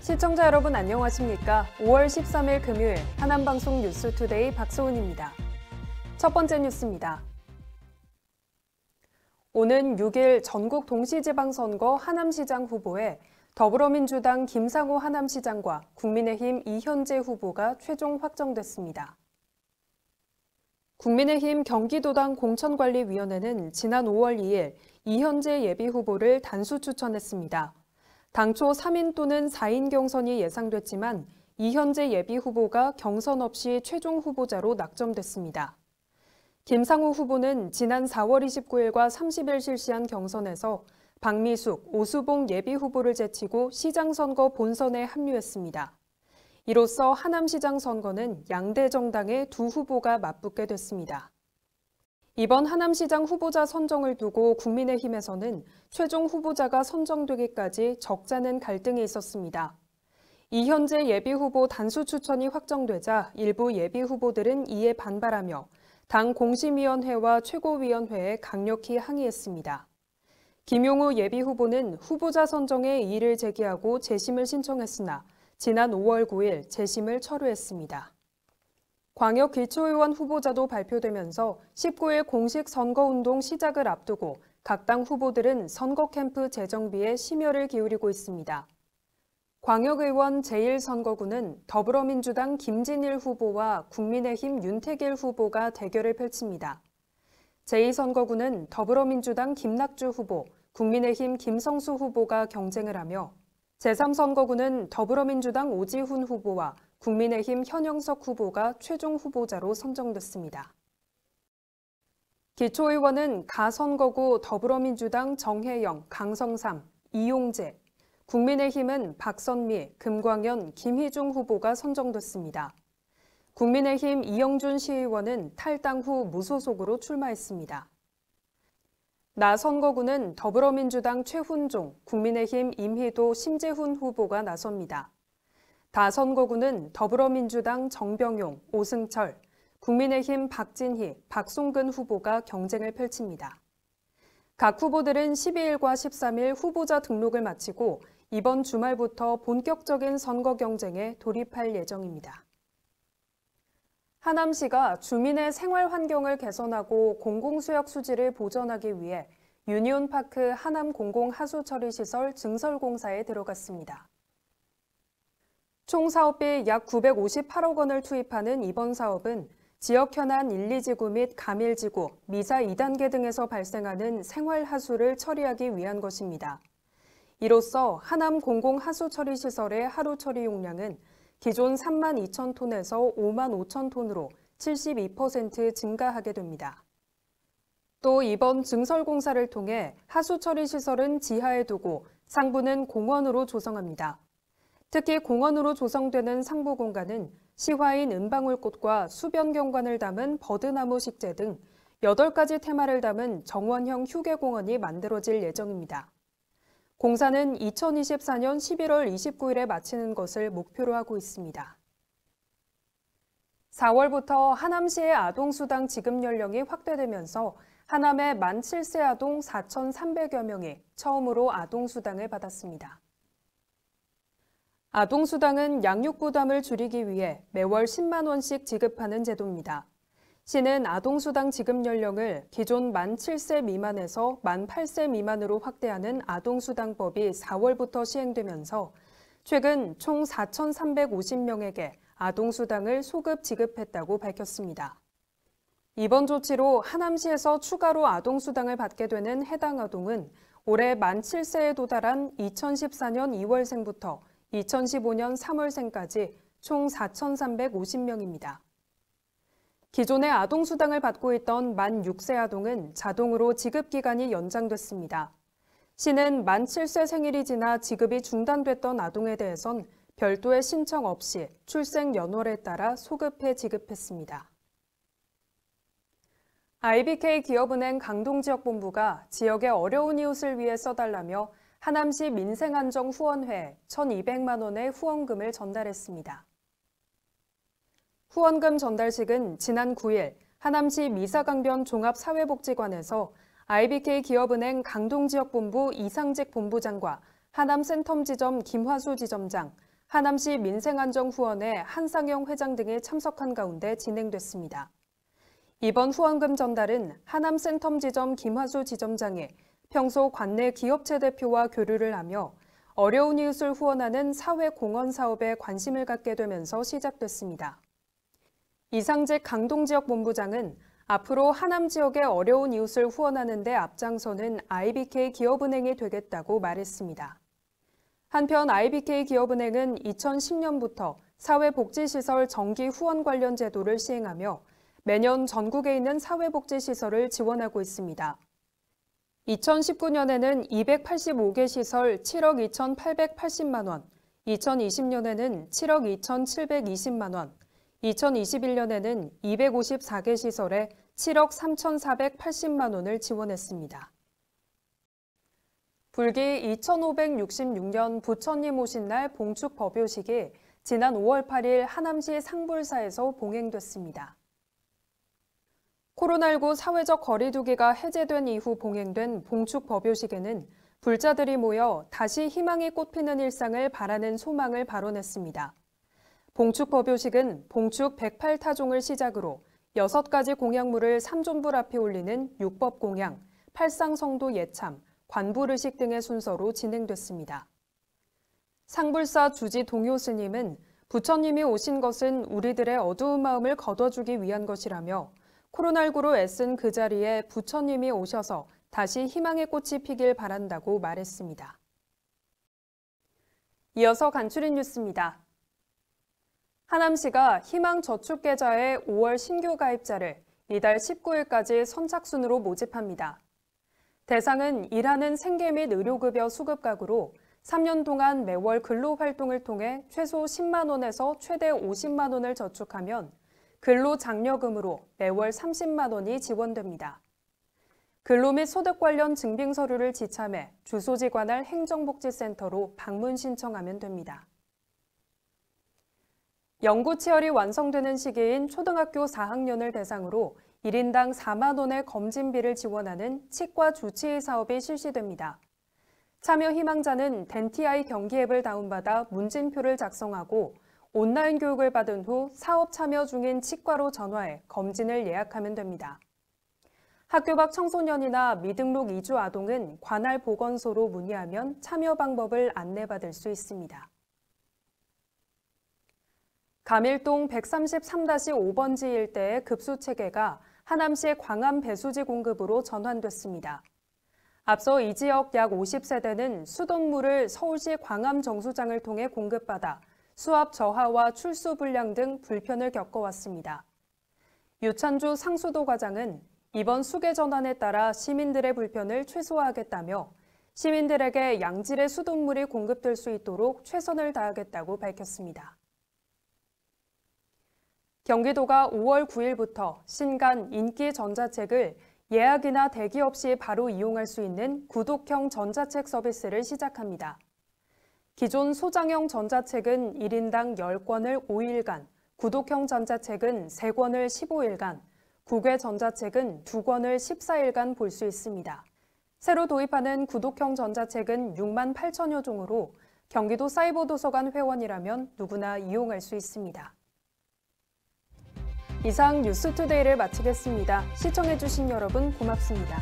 시청자 여러분 안녕하십니까? 5월 13일 금요일 하남방송 뉴스투데이 박소은입니다. 첫 번째 뉴스입니다. 오는 6일 전국 동시지방선거 하남시장 후보에 더불어민주당 김상호 하남시장과 국민의힘 이현재 후보가 최종 확정됐습니다. 국민의힘 경기도당 공천관리위원회는 지난 5월 2일 이현재 예비후보를 단수 추천했습니다. 당초 3인 또는 4인 경선이 예상됐지만 이현재 예비후보가 경선 없이 최종 후보자로 낙점됐습니다. 김상호 후보는 지난 4월 29일과 30일 실시한 경선에서 박미숙, 오수봉 예비후보를 제치고 시장선거 본선에 합류했습니다. 이로써 하남시장 선거는 양대 정당의 두 후보가 맞붙게 됐습니다. 이번 하남시장 후보자 선정을 두고 국민의힘에서는 최종 후보자가 선정되기까지 적잖은 갈등이 있었습니다. 이현재 예비후보 단수 추천이 확정되자 일부 예비후보들은 이에 반발하며 당 공심위원회와 최고위원회에 강력히 항의했습니다. 김용우 예비후보는 후보자 선정에 이의를 제기하고 재심을 신청했으나 지난 5월 9일 재심을 철회했습니다. 광역기초의원 후보자도 발표되면서 19일 공식 선거운동 시작을 앞두고 각 당 후보들은 선거 캠프 재정비에 심혈을 기울이고 있습니다. 광역의원 제1선거구는 더불어민주당 김진일 후보와 국민의힘 윤태길 후보가 대결을 펼칩니다. 제2선거구는 더불어민주당 김낙주 후보, 국민의힘 김성수 후보가 경쟁을 하며 제3선거구는 더불어민주당 오지훈 후보와 국민의힘 현영석 후보가 최종 후보자로 선정됐습니다. 기초의원은 가선거구 더불어민주당 정혜영, 강성삼, 이용재, 국민의힘은 박선미, 금광현, 김희중 후보가 선정됐습니다. 국민의힘 이영준 시의원은 탈당 후 무소속으로 출마했습니다. 나선거구는 더불어민주당 최훈종, 국민의힘 임희도, 심재훈 후보가 나섭니다. 다선거구는 더불어민주당 정병용, 오승철, 국민의힘 박진희, 박송근 후보가 경쟁을 펼칩니다. 각 후보들은 12일과 13일 후보자 등록을 마치고 이번 주말부터 본격적인 선거 경쟁에 돌입할 예정입니다. 하남시가 주민의 생활 환경을 개선하고 공공수역 수지를 보전하기 위해 유니온파크 하남 공공하수처리시설 증설공사에 들어갔습니다. 총 사업비 약 958억 원을 투입하는 이번 사업은 지역 현안 1, 2지구 및 가밀지구, 미사 2단계 등에서 발생하는 생활하수를 처리하기 위한 것입니다. 이로써 하남 공공하수처리시설의 하루 처리 용량은 기존 3만 2천 톤에서 5만 5천 톤으로 72% 증가하게 됩니다. 또 이번 증설공사를 통해 하수처리시설은 지하에 두고 상부는 공원으로 조성합니다. 특히 공원으로 조성되는 상부 공간은 시화인 은방울꽃과 수변경관을 담은 버드나무 식재 등 8가지 테마를 담은 정원형 휴게공원이 만들어질 예정입니다. 공사는 2024년 11월 29일에 마치는 것을 목표로 하고 있습니다. 4월부터 하남시의 아동수당 지급 연령이 확대되면서 하남의 만 7세 아동 4,300여 명이 처음으로 아동수당을 받았습니다. 아동수당은 양육 부담을 줄이기 위해 매월 10만 원씩 지급하는 제도입니다. 시는 아동수당 지급 연령을 기존 만 7세 미만에서 만 8세 미만으로 확대하는 아동수당법이 4월부터 시행되면서 최근 총 4,350명에게 아동수당을 소급 지급했다고 밝혔습니다. 이번 조치로 하남시에서 추가로 아동수당을 받게 되는 해당 아동은 올해 만 7세에 도달한 2014년 2월생부터 2015년 3월생까지 총 4,350명입니다. 기존에 아동수당을 받고 있던 만 6세 아동은 자동으로 지급기간이 연장됐습니다. 시는 만 7세 생일이 지나 지급이 중단됐던 아동에 대해선 별도의 신청 없이 출생 연월에 따라 소급해 지급했습니다. IBK 기업은행 강동지역본부가 지역의 어려운 이웃을 위해 써달라며 하남시 민생안정후원회에 1,200만 원의 후원금을 전달했습니다. 후원금 전달식은 지난 9일 하남시 미사강변 종합사회복지관에서 IBK 기업은행 강동지역본부 이상직 본부장과 하남 센텀지점 김화수 지점장, 하남시 민생안정후원회 한상영 회장 등이 참석한 가운데 진행됐습니다. 이번 후원금 전달은 하남 센텀지점 김화수 지점장이 평소 관내 기업체 대표와 교류를 하며 어려운 이웃을 후원하는 사회공헌 사업에 관심을 갖게 되면서 시작됐습니다. 이상직 강동지역 본부장은 앞으로 하남 지역의 어려운 이웃을 후원하는 데 앞장서는 IBK 기업은행이 되겠다고 말했습니다. 한편 IBK 기업은행은 2010년부터 사회복지시설 정기 후원 관련 제도를 시행하며 매년 전국에 있는 사회복지시설을 지원하고 있습니다. 2019년에는 285개 시설 7억 2,880만 원, 2020년에는 7억 2,720만 원, 2021년에는 254개 시설에 7억 3,480만 원을 지원했습니다. 불기 2566년 부처님 오신 날 봉축 법요식이 지난 5월 8일 하남시 상불사에서 봉행됐습니다. 코로나19 사회적 거리두기가 해제된 이후 봉행된 봉축 법요식에는 불자들이 모여 다시 희망이 꽃피는 일상을 바라는 소망을 발언했습니다. 봉축 법요식은 봉축 108타종을 시작으로 6가지 공약물을 삼존불 앞에 올리는 육법공양, 팔상성도 예참, 관불의식 등의 순서로 진행됐습니다. 상불사 주지 동요 스님은 부처님이 오신 것은 우리들의 어두운 마음을 거둬주기 위한 것이라며 코로나19로 애쓴 그 자리에 부처님이 오셔서 다시 희망의 꽃이 피길 바란다고 말했습니다. 이어서 간추린 뉴스입니다. 하남시가 희망저축계좌의 5월 신규 가입자를 이달 19일까지 선착순으로 모집합니다. 대상은 일하는 생계 및 의료급여 수급가구로 3년 동안 매월 근로활동을 통해 최소 10만 원에서 최대 50만 원을 저축하면 근로장려금으로 매월 30만 원이 지원됩니다. 근로 및 소득 관련 증빙 서류를 지참해 주소지 관할 행정복지센터로 방문 신청하면 됩니다. 연구 치열이 완성되는 시기인 초등학교 4학년을 대상으로 1인당 4만 원의 검진비를 지원하는 치과 주치의 사업이 실시됩니다. 참여 희망자는 덴티아이 경기 앱을 다운받아 문진표를 작성하고 온라인 교육을 받은 후 사업 참여 중인 치과로 전화해 검진을 예약하면 됩니다. 학교 밖 청소년이나 미등록 이주 아동은 관할 보건소로 문의하면 참여 방법을 안내받을 수 있습니다. 감일동 133-5번지 일대의 급수체계가 하남시 광암 배수지 공급으로 전환됐습니다. 앞서 이 지역 약 50세대는 수돗물을 서울시 광암 정수장을 통해 공급받아 수압 저하와 출수 불량 등 불편을 겪어왔습니다. 유찬주 상수도 과장은 이번 수계 전환에 따라 시민들의 불편을 최소화하겠다며 시민들에게 양질의 수돗물이 공급될 수 있도록 최선을 다하겠다고 밝혔습니다. 경기도가 5월 9일부터 신간 인기 전자책을 예약이나 대기 없이 바로 이용할 수 있는 구독형 전자책 서비스를 시작합니다. 기존 소장형 전자책은 1인당 10권을 5일간, 구독형 전자책은 3권을 15일간, 국외 전자책은 2권을 14일간 볼 수 있습니다. 새로 도입하는 구독형 전자책은 6만 8천여 종으로 경기도 사이버도서관 회원이라면 누구나 이용할 수 있습니다. 이상 뉴스투데이를 마치겠습니다. 시청해주신 여러분 고맙습니다.